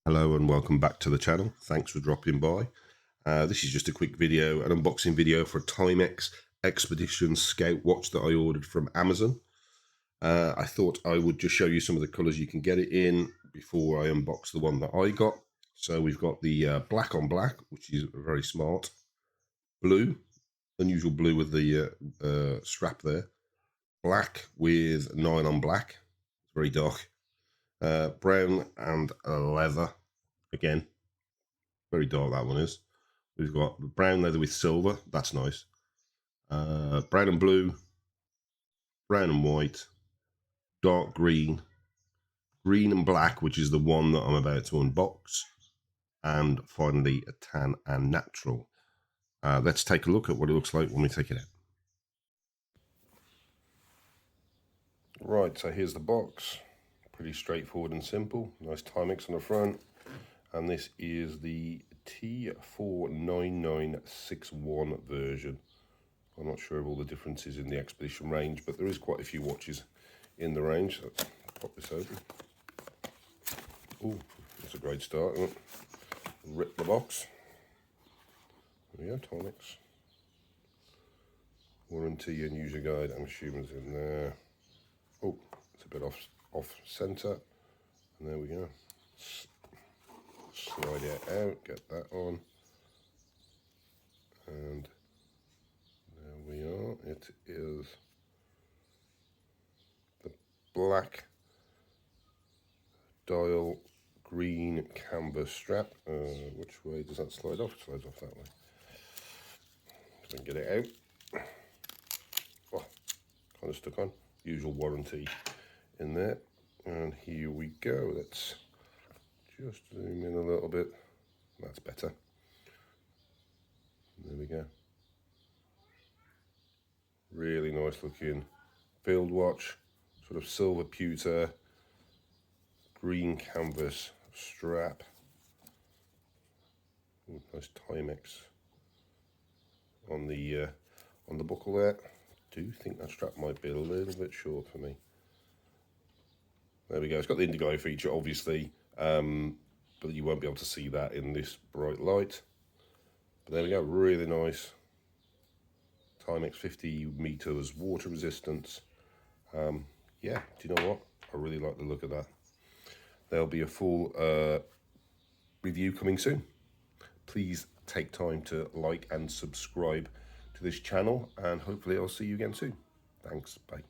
Hello and welcome back to the channel. Thanks for dropping by. This is just a quick video, an unboxing video for a TIMEX Expedition Scout watch that I ordered from Amazon. I thought I would just show you some of the colours you can get it in before I unbox the one that I got. So we've got the black on black, which is very smart. Blue, unusual blue with the strap there. Black with 9 on black, very dark. Brown and leather, again, very dark that one is. We've got brown leather with silver, that's nice. Brown and blue, brown and white, dark green, green and black, which is the one that I'm about to unbox, and finally a tan and natural. Let's take a look at what it looks like when we take it out. Right, so here's the box. Pretty straightforward and simple. Nice Timex on the front. And this is the T49961 version. I'm not sure of all the differences in the Expedition range, but there is quite a few watches in the range. So let's pop this open. Oh, that's a great start, isn't it? Rip the box. There we go, Timex. Warranty and user guide, I'm assuming is in there. Oh, it's a bit off center. And there we go. Slide it out, get that on. And there we are. It is the black dial green canvas strap. Which way does that slide off? It slides off that way. So we can get it out. Oh, kind of stuck on. Usual warranty in there. And here we go. Let's just zoom in a little bit. That's better. There we go. Really nice looking field watch. Sort of silver pewter, green canvas strap. Ooh, nice Timex on the buckle there. I do think that strap might be a little bit short for me. There we go. It's got the indigo feature, obviously, but you won't be able to see that in this bright light. But there we go. Really nice. Timex 50 meters water resistance. Yeah, do you know what? I really like the look of that. There'll be a full review coming soon. Please take time to like and subscribe to this channel, and hopefully I'll see you again soon. Thanks. Bye.